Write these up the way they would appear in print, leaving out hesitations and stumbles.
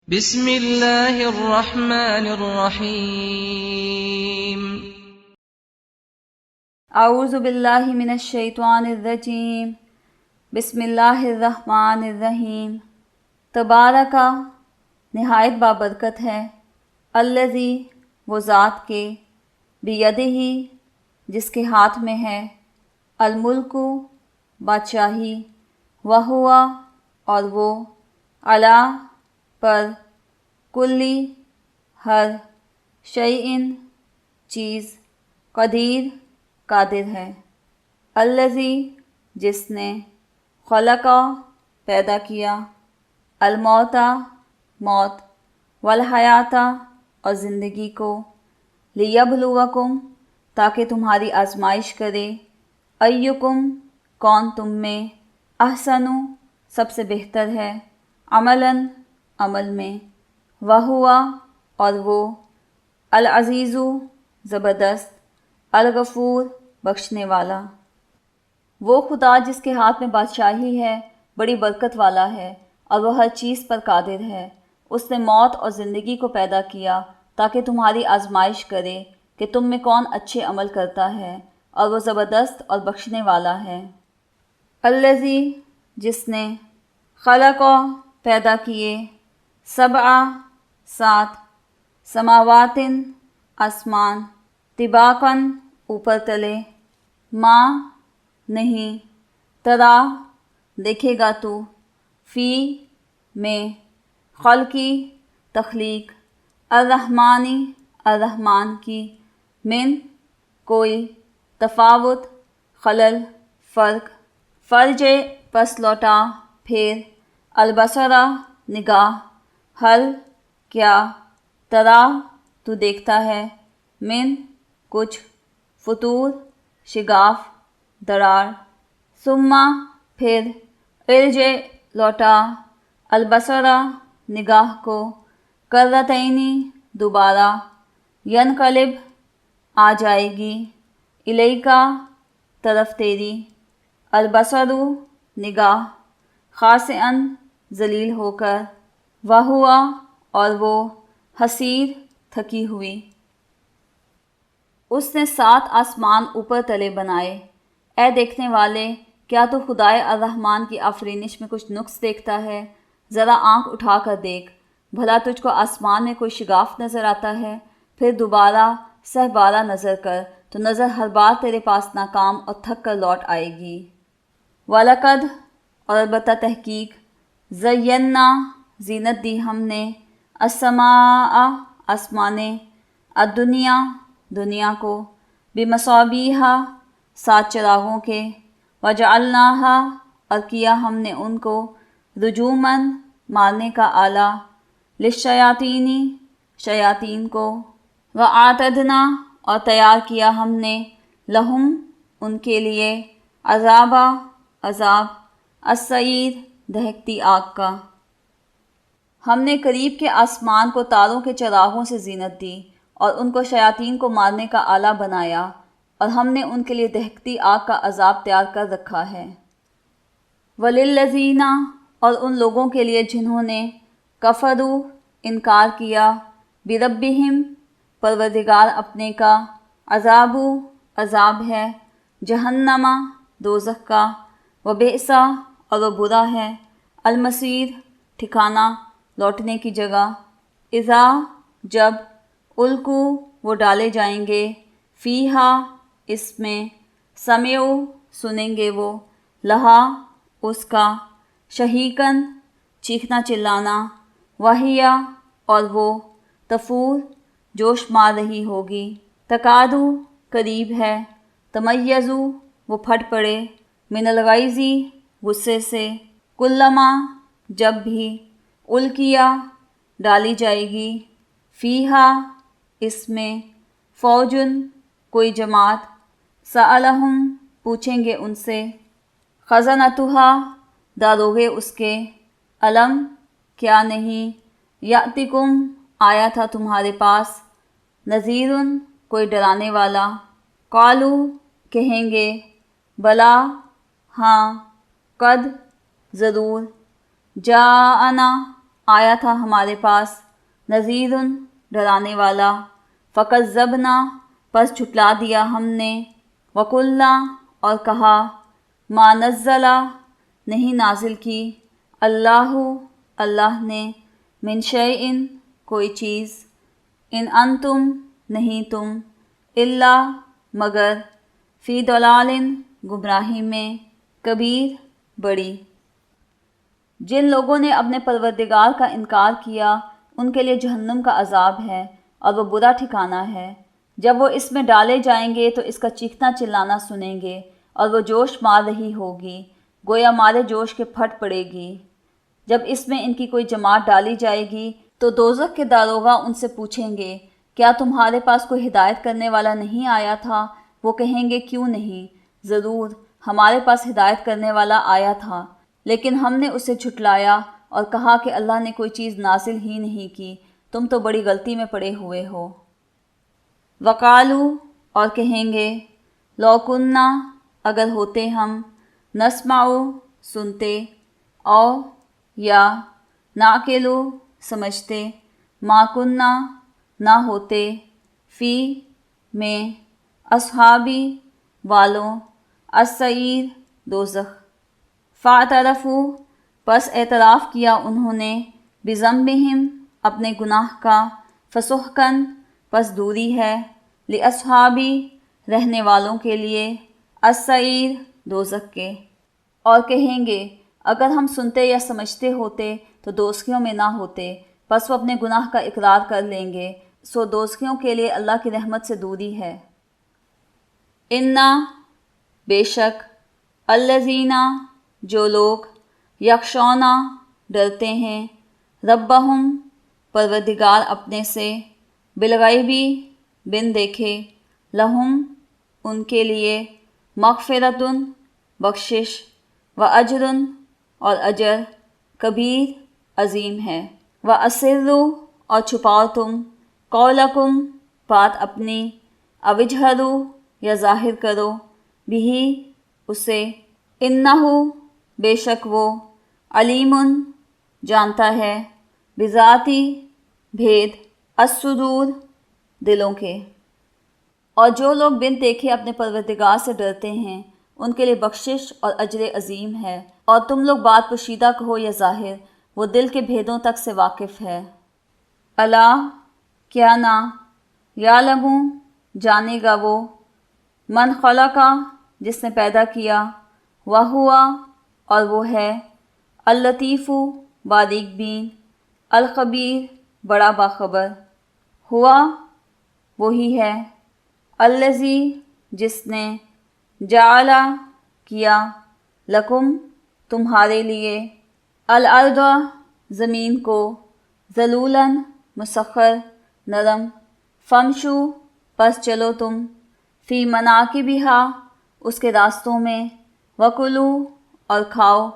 بسم اللہ الرحمن الرحیم اعوذ باللہ من الشیطان الرجیم بسم اللہ الرحمن الرحیم۔ تبارکا نہایت بابرکت ہے، الذی وہ ذات کے، بیدہ جس کے ہاتھ میں ہے، الملک بادشاہی، وہو اور وہ، علی پر، کلی ہر، شیئن چیز، قدیر قادر ہے، الذی جس نے، خلقا پیدا کیا، الموتا موت، والحیاتا اور زندگی کو، لیبلوکم تاکہ تمہاری آزمائش کرے، ایکم کون تم میں، احسن سب سے بہتر ہے، عملاً عمل میں، وہو اور وہ، العزیز زبردست، الغفور بخشنے والا۔ وہ خدا جس کے ہاتھ میں بادشاہی ہے بڑی برکت والا ہے اور وہ ہر چیز پر قادر ہے۔ اس نے موت اور زندگی کو پیدا کیا تاکہ تمہاری آزمائش کرے کہ تم میں کون اچھے عمل کرتا ہے، اور وہ زبردست اور بخشنے والا ہے۔ الذی جس نے، خلق پیدا کیے، سبع سات، سماوات آسمان، طباقاً اوپر تلے، ما نہیں، ترا دیکھے گا تو، فی میں، خلقی تخلیق، الرحمانی الرحمن کی، من کوئی، تفاوت خلل فرق، فرجع پس لوٹا پھر، البصرہ نگاہ، حل کیا، ترا تو دیکھتا ہے، من کچھ، فطور شگاف درار، ثم پھر، ارجع لوٹا، البصرہ نگاہ کو، کرتینی دوبارہ، ینقلب آ جائے گی، الیکا طرف تیری، البصر نگاہ، خاسئاً ذلیل ہو کر، وہو اور وہ، حسیر تھکی ہوئی۔ اس نے 7 آسمان اوپر تلے بنائے۔ اے دیکھنے والے، کیا تو خدائے الرحمن کی آفرینش میں کچھ نقص دیکھتا ہے؟ ذرا آنکھ اٹھا کر دیکھ، بھلا تجھ کو آسمان میں کوئی شگاف نظر آتا ہے؟ پھر دوبارہ سہ بارہ نظر کر تو نظر ہر بار تیرے پاس ناکام اور تھک کر لوٹ آئے گی۔ وَلَقَدْ اور البتہ تحقیق، زَيَّنَّا زینت دی ہم نے، السماء آسمانیں، الدنیا دنیا کو، بِمَصَابِیحَ 7 چراغوں کے، وَجَعَلْنَاهَا اور کیا ہم نے ان کو، رجوماً مارنے کا آلہ، للشیاطین شیاطین کو، وَأَعْتَدْنَا اور تیار کیا ہم نے، لہم ان کے لیے، عذاب السعیر دہکتی آگ کا۔ ہم نے قریب کے آسمان کو تاروں کے چراغوں سے زینت دی اور ان کو شیاطین کو مارنے کا آلہ بنایا، اور ہم نے ان کے لیے دہکتی آگ کا عذاب تیار کر رکھا ہے۔ وَلِلَّذِينَ اور ان لوگوں کے لیے جنہوں نے، کفروا انکار کیا، بِرَبِّهِمْ پروردگار اپنے کا، عذاب عذاب ہے، جہنم دوزخ کا، وبئس اور وہ برا ہے، المصیر ٹھکانہ لوٹنے کی جگہ، اذا جب، القوا وہ ڈالے جائیں گے، فیہا اس میں، سمعوا سنیں گے وہ، لہا اس کا، شہیقاً چیخنا چلانا، وہی اور وہ، تفور جوش مار رہی ہوگی، تکادو قریب ہے، تمیز وہ پھٹ پڑے، من الغیظ غصے سے، کلما جب بھی، القیا ڈالی جائے گی، فیہا اس میں، فوجن کوئی جماعت، سألہم پوچھیں گے ان سے، خزنتہا داروغے اس کے، الم کیا نہیں، یأتکم آیا تھا تمہارے پاس، نذیر کوئی ڈرانے والا، قالوا کہیں گے، بلا ہاں، قد ضرور، جاءنا آیا تھا ہمارے پاس نذیر ڈرانے والا، فکذبنا پس جھٹلا دیا ہم نے، وقلنا اور کہا ما نزل نہیں نازل کی اللہ نے من شیء کوئی چیز، ان انتم نہیں تم، الا مگر فی ضلال گمراہی میں، کبیر بڑی۔ جن لوگوں نے اپنے پروردگار کا انکار کیا ان کے لیے جہنم کا عذاب ہے اور وہ برا ٹھکانہ ہے۔ جب وہ اس میں ڈالے جائیں گے تو اس کا چیخنا چلانا سنیں گے اور وہ جوش مار رہی ہوگی، گویا مارے جوش کے پھٹ پڑے گی۔ جب اس میں ان کی کوئی جماعت ڈالی جائے گی تو دوزخ کے داروغہ ان سے پوچھیں گے کیا تمہارے پاس کوئی ہدایت کرنے والا نہیں آیا تھا؟ وہ کہیں گے کیوں نہیں، ضرور ہمارے پاس ہدایت کرنے والا آیا تھا، لیکن ہم نے اسے جھٹلایا اور کہا کہ اللہ نے کوئی چیز نازل ہی نہیں کی، تم تو بڑی غلطی میں پڑے ہوئے ہو۔ وقالو اور کہیں گے لو کننا اگر ہوتے ہم، نسمعو سنتے، او یا ناقلو سمجھتے، ما کننا نہ ہوتے، فی میں اصحابی والوں السعیر دوزخ۔ فاعترفوا پس اعتراف کیا انہوں نے، بذنبہم اپنے گناہ کا، فسحقاً پس دوری ہے، لاصحابی رہنے والوں کے لیے، السعیر دوزخ کے۔ اور کہیں گے اگر ہم سنتے یا سمجھتے ہوتے تو دوزخیوں میں نہ ہوتے، پس وہ اپنے گناہ کا اقرار کر لیں گے، سو دوزخیوں کے لیے اللہ کی رحمت سے دوری ہے۔ انا بے شک، الذین جو لوگ، یخشون ڈرتے ہیں، ربہم پروردگار اپنے سے، بالغیبی بن دیکھے، لہم ان کے لیے، مغفرۃ بخشش، واجر اور اجر، کبیر عظیم ہے، واسروا اور چھپاؤ تم، قولکم بات اپنی، او اجہروا یا ظاہر کرو، بہ اسے، انہ بے شک وہ، علیم جانتا ہے، بذاتی بھید، الصدور دلوں کے۔ اور جو لوگ بن دیکھے اپنے پروردگار سے ڈرتے ہیں ان کے لیے بخشش اور اجر عظیم ہے، اور تم لوگ بات پوشیدہ کہو یا ظاہر، وہ دل کے بھیدوں تک سے واقف ہے۔ الا کیا نہ، یعلم جانے گا وہ، من خلق جس نے پیدا کیا، وہو اور وہ ہے، اللطیف باریک بین، الخبیر بڑا باخبر، ہوا وہی ہے، الذی جس نے، جعل کیا، لکم تمہارے لیے، الارض زمین کو، ذلولاً مسخر نرم، فمشو پس چلو تم، فی مناکبہا اس کے راستوں میں، وکلو اور کھاؤ،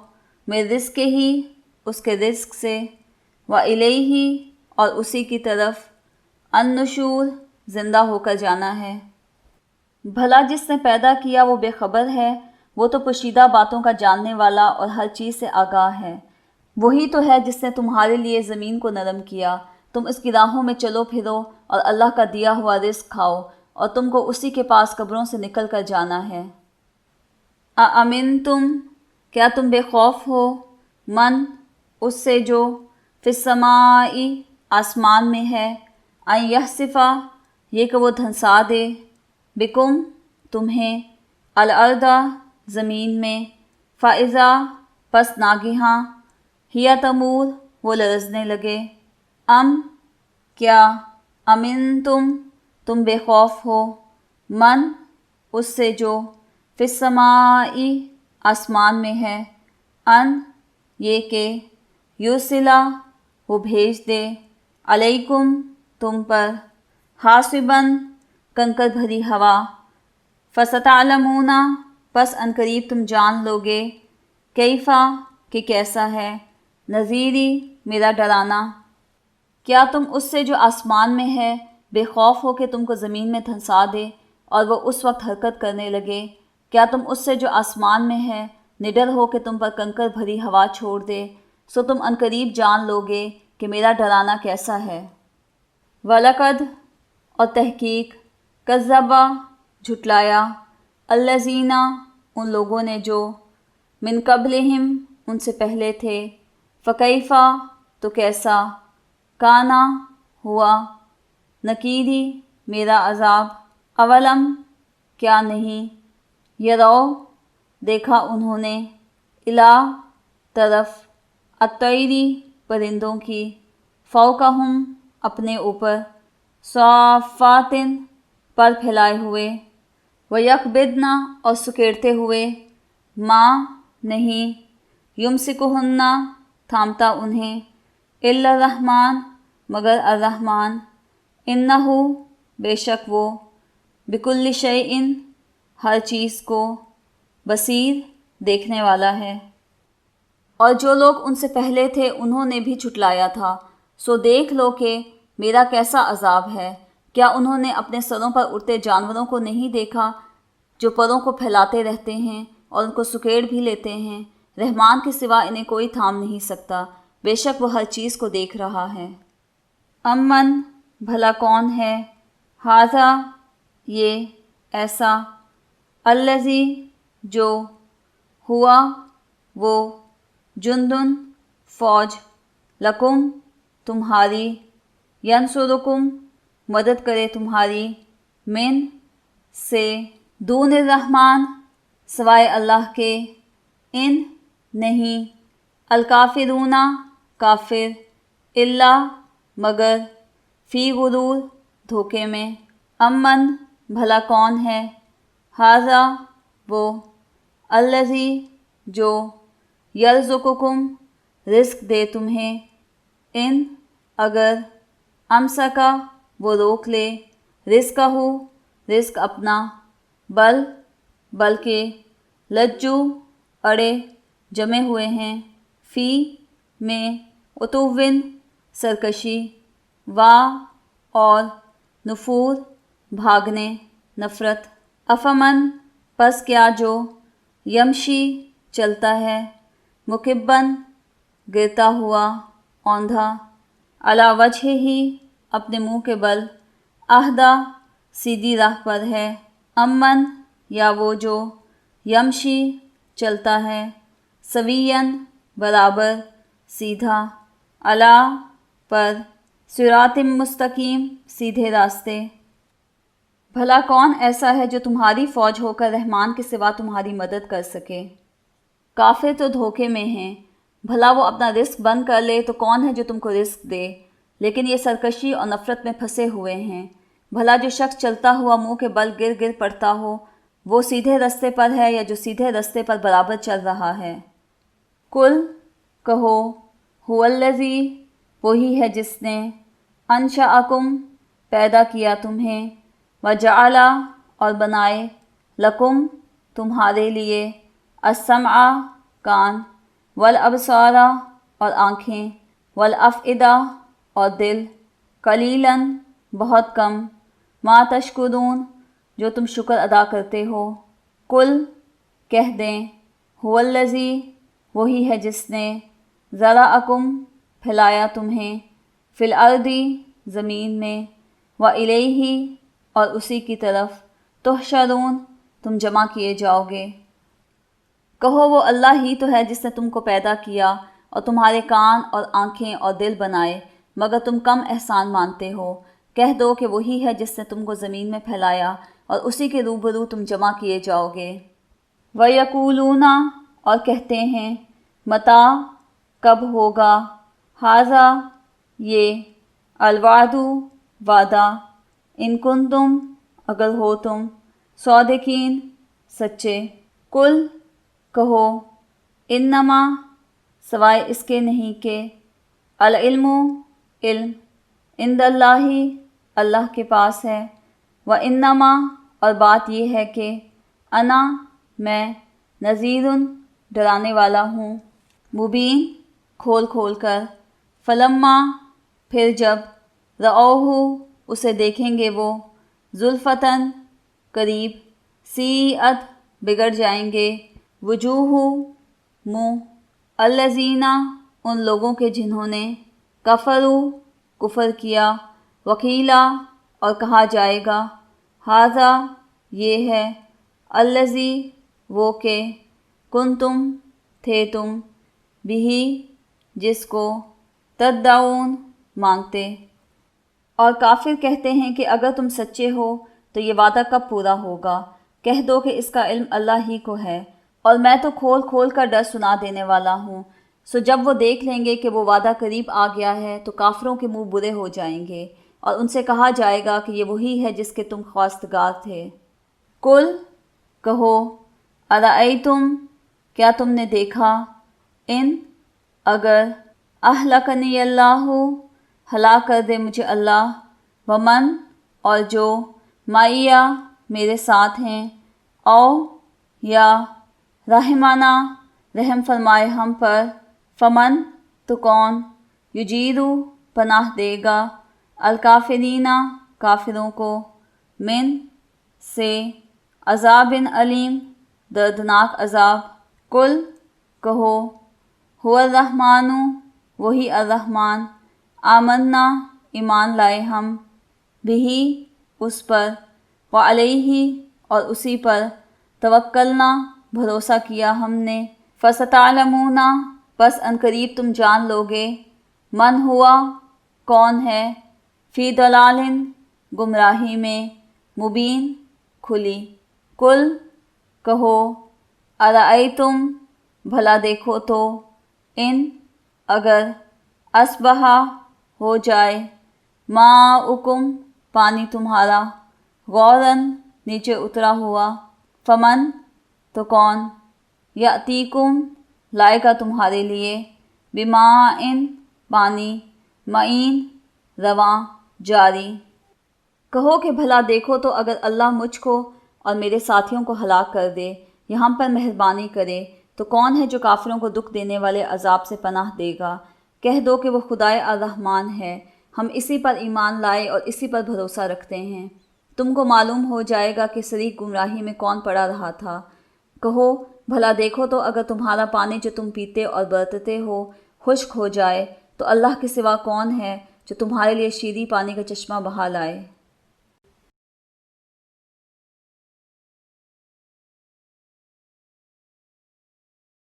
من رزق ہی اس کے رزق سے، والیہ اور اسی کی طرف، النشور زندہ ہو کر جانا ہے۔ بھلا جس نے پیدا کیا وہ بے خبر ہے؟ وہ تو پوشیدہ باتوں کا جاننے والا اور ہر چیز سے آگاہ ہے۔ وہی تو ہے جس نے تمہارے لیے زمین کو نرم کیا، تم اس کی راہوں میں چلو پھرو اور اللہ کا دیا ہوا رزق کھاؤ، اور تم کو اسی کے پاس قبروں سے نکل کر جانا ہے۔ اَأَمِنتُم کیا تم بے خوف ہو، من اس سے جو، فی السماء آسمان میں ہے، ان یخسف یہ کہ وہ دھنسا دے، بکم تمہیں، الارض زمین میں، فاذا پس ناگہاں، ہی تمور وہ لرزنے لگے، کیا، امنتم تم بے خوف ہو، من اس سے جو، فی السماء آسمان میں ہے، ان یہ کہ، یرسلا وہ بھیج دے، علیکم تم پر، حاصباً کنکر بھری ہوا، فستعلمون پس عنقریب تم جان لوگے، کیفا کہ کیسا ہے، نذیری میرا ڈرانا۔ کیا تم اس سے جو آسمان میں ہے بے خوف ہو کہ تم کو زمین میں دھنسا دے اور وہ اس وقت حرکت کرنے لگے؟ کیا تم اس سے جو آسمان میں ہے نڈر ہو کہ تم پر کنکر بھری ہوا چھوڑ دے؟ سو تم عنقریب جان لوگے کہ میرا ڈرانا کیسا ہے۔ وَلَقَدْ اور تحقیق کذبا جھٹلایا الذین ان لوگوں نے جو من قبلہم ان سے پہلے تھے فکیفا تو کیسا کانا ہوا نکیری میرا عذاب اولم کیا نہیں یرو دیکھا انہوں نے الا طرف الطیری پرندوں کی فوقہم اپنے اوپر صافات پر پھیلائے ہوئے ویقبضن اور سکیڑتے ہوئے ما نہیں یمسکہن تھامتا انہیں الا الرحمن مگر الرحمن انہ بے شک وہ بکل شیء ہر چیز کو بصیر دیکھنے والا ہے۔ اور جو لوگ ان سے پہلے تھے انہوں نے بھی جھٹلایا تھا، سو دیکھ لو کہ میرا کیسا عذاب ہے۔ کیا انہوں نے اپنے سروں پر اڑتے جانوروں کو نہیں دیکھا جو پروں کو پھیلاتے رہتے ہیں اور ان کو سکیڑ بھی لیتے ہیں؟ رحمان کے سوا انہیں کوئی تھام نہیں سکتا، بے شک وہ ہر چیز کو دیکھ رہا ہے۔ امن بھلا کون ہے ھذا یہ ایسا الذی جو ہوا وہ جندن فوج لکم تمہاری ینصرکم مدد کرے تمہاری من سے دون الرحمن سوائے اللہ کے ان نہیں الکافرون کافر الا مگر فی غرور دھوکے میں۔ امن بھلا کون ہے ھذا وہ الذی جو یرزقکم رزق دے تمہیں ان اگر امسکا وہ روک لے رزقہ رزق اپنا بلکہ لجو اڑے جمے ہوئے ہیں فی میں عتوٍ سرکشی وا اور نفور بھاگنے نفرت افمن پس کیا جو یمشی چلتا ہے مکبن گرتا ہوا اوندھا علی وجہ ہی اپنے منہ کے بل اہدیٰ سیدھی راہ پر ہے امن یا وہ جو یمشی چلتا ہے سویًا برابر سیدھا علی پر صراط مستقیم سیدھے راستے۔ بھلا کون ایسا ہے جو تمہاری فوج ہو کر رحمان کے سوا تمہاری مدد کر سکے؟ کافر تو دھوکے میں ہیں، بھلا وہ اپنا رزق بند کر لے تو کون ہے جو تم کو رزق دے؟ لیکن یہ سرکشی اور نفرت میں پھنسے ہوئے ہیں۔ بھلا جو شخص چلتا ہوا منہ کے بل گر گر پڑتا ہو وہ سیدھے رستے پر ہے یا جو سیدھے رستے پر برابر چل رہا ہے؟ کل کہو هو الذی وہی ہے جس نے انشأکم پیدا کیا تمہیں وجعل اور بنائے لکم تمہارے لیے السمع کان والابصار اور آنکھیں والافئدہ اور دل قلیلاً بہت کم ما تشکرون جو تم شکر ادا کرتے ہو۔ کل کہہ دیں هو الذی وہی ہے جس نے ذرأکم پھیلایا تمہیں فی الارض زمین میں وإلیہ اور اسی کی طرف تحشرون تم جمع کیے جاؤ گے۔ کہو وہ اللہ ہی تو ہے جس نے تم کو پیدا کیا اور تمہارے کان اور آنکھیں اور دل بنائے مگر تم کم احسان مانتے ہو۔ کہہ دو کہ وہی ہے جس نے تم کو زمین میں پھیلایا اور اسی کے روبرو تم جمع کیے جاؤ گے۔ وَيَقُولُونَ اور کہتے ہیں متیٰ کب ہوگا ھذا یہ الوعد وعدہ ان کنتم اگر ہو تم صادقین سچے۔ کل کہو انما سوائے اس کے نہیں کہ العلم علم عند اللہ اللہ کے پاس ہے وانما اور بات یہ ہے کہ انا میں نذیر ڈرانے والا ہوں مبین کھول کھول کر فلما پھر جب رأوہ اسے دیکھیں گے وہ زلفتاً قریب سیئت بگڑ جائیں گے وجوہ منہ الذین ان لوگوں کے جنہوں نے کفرو کفر کیا، وکیلا اور کہا جائے گا، ہاذا یہ ہے، الذی وہ کہ، کنتم تھے تم، بہی جس کو، تدعون مانگتے۔ اور کافر کہتے ہیں کہ اگر تم سچے ہو تو یہ وعدہ کب پورا ہوگا؟ کہہ دو کہ اس کا علم اللہ ہی کو ہے، اور میں تو کھول کھول کر ڈر سنا دینے والا ہوں۔ سو جب وہ دیکھ لیں گے کہ وہ وعدہ قریب آ گیا ہے تو کافروں کے منہ برے ہو جائیں گے، اور ان سے کہا جائے گا کہ یہ وہی ہے جس کے تم خواستگار تھے۔ قل کہو، ارأیتم کیا تم نے دیکھا، ان اگر اہلکنی اللہ ہلاک کر دے مجھے اللہ، ومن اور جو معیہ میرے ساتھ ہیں، او یا رحمانہ رحم فرمائے ہم پر، فمن تو کون، یجیرو پناہ دے گا، الکافرین کافروں کو، من سے، عذاب علیم دردناک عذاب۔ قل کہو، هو الرحمن وہی الرحمن، آمنا ایمان لائے ہم، بہی اس پر، وعلیہ اور اسی پر، توکلنا بھروسہ کیا ہم نے، فستعلمون پس عنقریب تم جان لوگے، من ہوا کون ہے، فی ضلال گمراہی میں، مبین کھلی۔ قل کہو، ارأیتم بھلا دیکھو تو، ان اگر اصبح ہو جائے، ماؤکم پانی تمہارا، غورن نیچے اترا ہوا، فمن تو کون، یأتیکم لائے گا تمہارے لیے، بماء پانی، معین رواں جاری۔ کہو کہ بھلا دیکھو تو اگر اللہ مجھ کو اور میرے ساتھیوں کو ہلاک کر دے یا ہم پر مہربانی کرے تو کون ہے جو کافروں کو دکھ دینے والے عذاب سے پناہ دے گا؟ کہہ دو کہ وہ خدائے الرحمن ہے، ہم اسی پر ایمان لائے اور اسی پر بھروسہ رکھتے ہیں۔ تم کو معلوم ہو جائے گا کہ شریک گمراہی میں کون پڑا رہا تھا۔ کہو بھلا دیکھو تو اگر تمہارا پانی جو تم پیتے اور برتتے ہو خشک ہو جائے تو اللہ کے سوا کون ہے جو تمہارے لیے شیریں پانی کا چشمہ بہا لائے؟